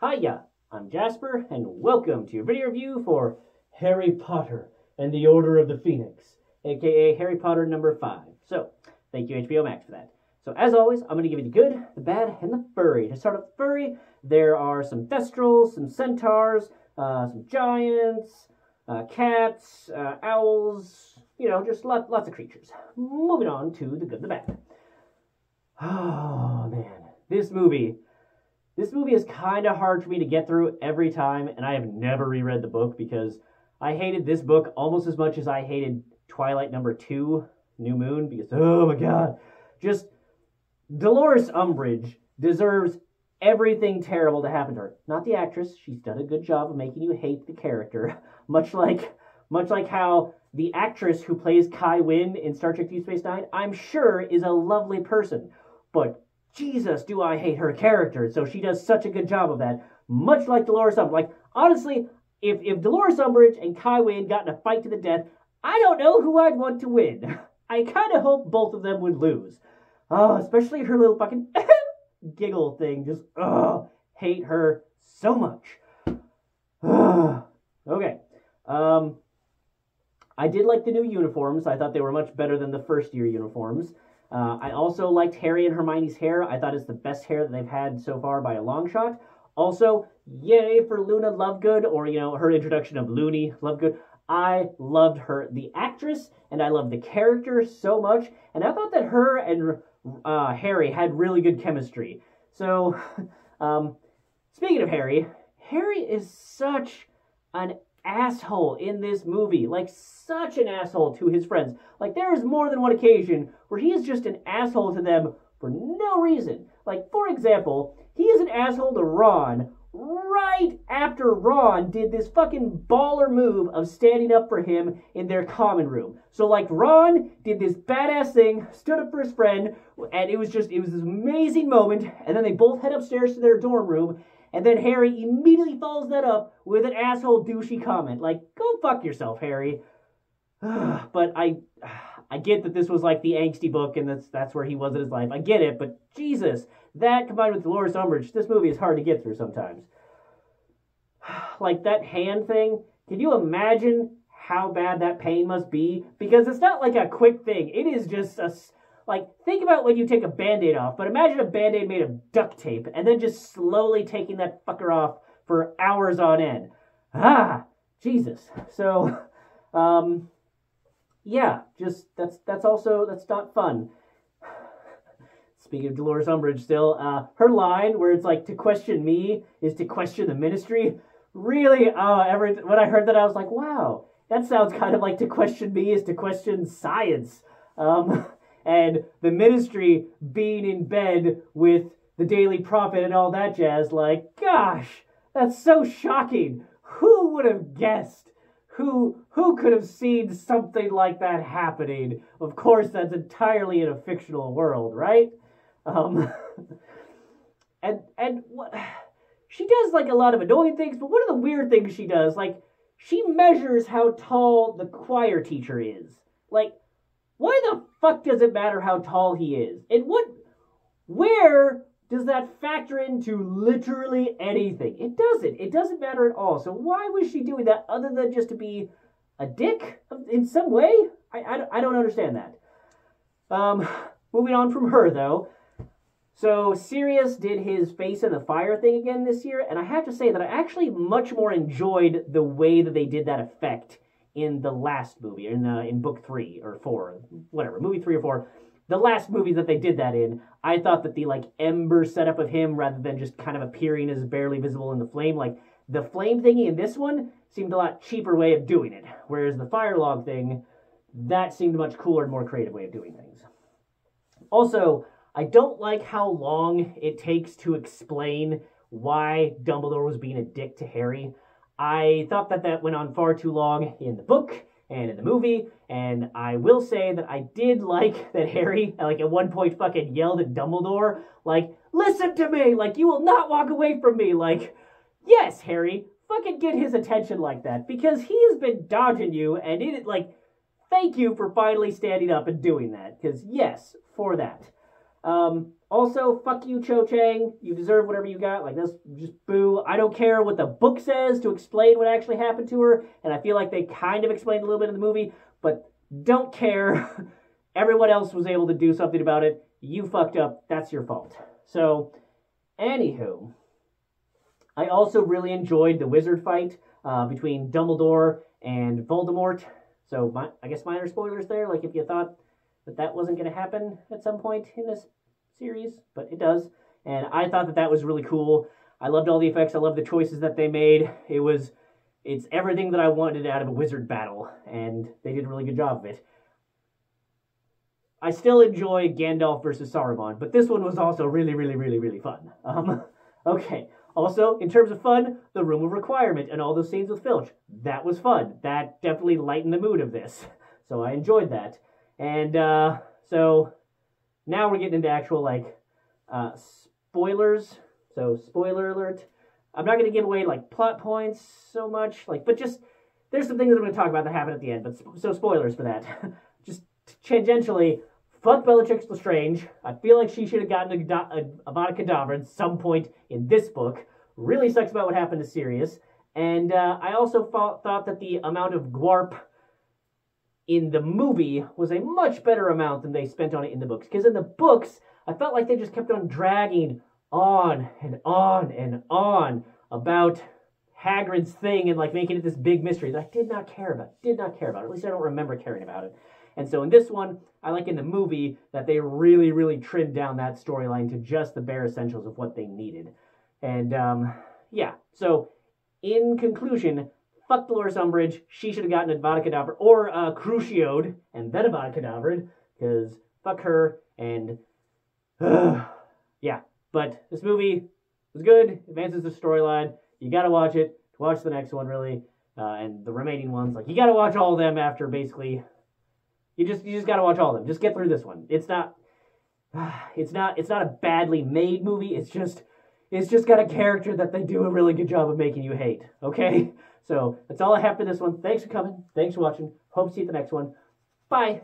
Hiya, I'm Jasper, and welcome to your video review for Harry Potter and the Order of the Phoenix, aka Harry Potter number 5. So, thank you HBO Max for that. So, as always, I'm going to give you the good, the bad, and the furry. To start off with furry, there are some thestrals, some centaurs, some giants, cats, owls, just lots of creatures. Moving on to the good, the bad. Oh, man. This movie is kind of hard for me to get through every time, and I have never reread the book because I hated this book almost as much as I hated Twilight number 2, New Moon, because, oh my god, just Dolores Umbridge deserves everything terrible to happen to her. Not the actress. She's done a good job of making you hate the character, much like how the actress who plays Kai Wynn in Star Trek Deep Space Nine, I'm sure is a lovely person, but Jesus, do I hate her character. So she does such a good job of that. Much like Dolores Umbridge. Like, honestly, if Dolores Umbridge and Kai Wynn got in a fight to the death, I don't know who I'd want to win. I kind of hope both of them would lose. Oh, especially her little fucking giggle thing. Just, hate her so much. Okay. I did like the new uniforms. I thought they were much better than the first year uniforms. I also liked Harry and Hermione's hair. I thought it's the best hair that they've had so far by a long shot. Also, yay for Luna Lovegood, or, her introduction of Looney Lovegood. I loved her, the actress, and I loved the character so much. And I thought that her and Harry had really good chemistry. So, speaking of Harry is such an asshole in this movie. Like, such an asshole to his friends. Like, there is more than one occasion where he is just an asshole to them for no reason. Like, for example, he is an asshole to Ron right after Ron did this fucking baller move of standing up for him in their common room. So, like, Ron did this badass thing, stood up for his friend, and it was this amazing moment, and then they both head upstairs to their dorm room, and then Harry immediately follows that up with an asshole douchey comment. Like, go fuck yourself, Harry. But I get that this was like the angsty book, and that's where he was in his life. I get it, but Jesus, that combined with Dolores Umbridge, this movie is hard to get through sometimes. Like, that hand thing, can you imagine how bad that pain must be? Because it's not like a quick thing. It is just think about when you take a Band-Aid off, but imagine a Band-Aid made of duct tape, and then just slowly taking that fucker off for hours on end. Jesus. So, yeah, just, that's not fun. Speaking of Dolores Umbridge still, her line where it's like, to question me is to question the ministry, really, when I heard that, I was like, wow, that sounds kind of like to question me is to question science. And the ministry being in bed with the Daily Prophet and all that jazz, like, gosh, that's so shocking. Who would have guessed? Who could have seen something like that happening? Of course, that's entirely in a fictional world, right? And what, she does, like, a lot of annoying things, but one of the weird things she does, like, she measures how tall the choir teacher is. Like, why the fuck does it matter how tall he is? And where does that factor into literally anything? It doesn't. It doesn't matter at all. So why was she doing that other than just to be a dick in some way? I don't understand that. Moving on from her, though. So Sirius did his face in the fire thing again this year, and I have to say that I actually much more enjoyed the way that they did that effect in the last movie, in book 3 or 4, whatever, movie 3 or 4. The last movie that they did that in, I thought that the, like, ember setup of him, rather than just kind of appearing as barely visible in the flame, like, the flame thingy in this one seemed a lot cheaper way of doing it. Whereas the fire log thing, that seemed a much cooler and more creative way of doing things. Also, I don't like how long it takes to explain why Dumbledore was being a dick to Harry. I thought that went on far too long in the book and in the movie, and I will say that I did like that Harry, like, at one point fucking yelled at Dumbledore, like, listen to me, like, you will not walk away from me, like, yes, Harry, fucking get his attention like that, because he has been dodging you, and thank you for finally standing up and doing that, because yes, for that. Also, fuck you, Cho Chang. You deserve whatever you got. Like, this, just boo. I don't care what the book says to explain what actually happened to her, and I feel like they kind of explained a little bit in the movie, but don't care. Everyone else was able to do something about it. You fucked up. That's your fault. So, anywho, I also really enjoyed the wizard fight between Dumbledore and Voldemort. So, I guess minor spoilers there. Like, if you thought that wasn't going to happen at some point in this series, but it does. And I thought that was really cool. I loved all the effects. I loved the choices that they made. It's everything that I wanted out of a wizard battle, and they did a really good job of it. I still enjoy Gandalf versus Saruman, but this one was also really, really, really, really fun. Okay. Also, in terms of fun, the Room of Requirement and all those scenes with Filch, that was fun. That definitely lightened the mood of this. So I enjoyed that. And so now we're getting into actual, like, spoilers. So, spoiler alert. I'm not going to give away, like, plot points so much, like, but just, there's some things that I'm going to talk about that happen at the end, but so spoilers for that. Just tangentially, fuck Bellatrix Lestrange. I feel like she should have gotten a Avada Kedavra at some point in this book. Really sucks about what happened to Sirius. And I also thought that the amount of Gwarp in the movie was a much better amount than they spent on it in the books. Because in the books, I felt like they just kept on dragging on and on and on about Hagrid's thing and, like, making it this big mystery that I did not care about. At least I don't remember caring about it. And so in this one, I like in the movie that they really, really trimmed down that storyline to just the bare essentials of what they needed. And, yeah. So, in conclusion, fuck Dolores Umbridge. She should have gotten Avada Kedavra, or Crucioed, and then Avada Kedavra, because fuck her, and, yeah. But this movie was good, advances the storyline. You gotta watch it, watch the next one, really, and the remaining ones. Like, you gotta watch all of them after, basically. You just gotta watch all of them. Just get through this one. It's not a badly made movie. It's just got a character that they do a really good job of making you hate. Okay? So that's all I have for this one. Thanks for coming. Thanks for watching. Hope to see you at the next one. Bye.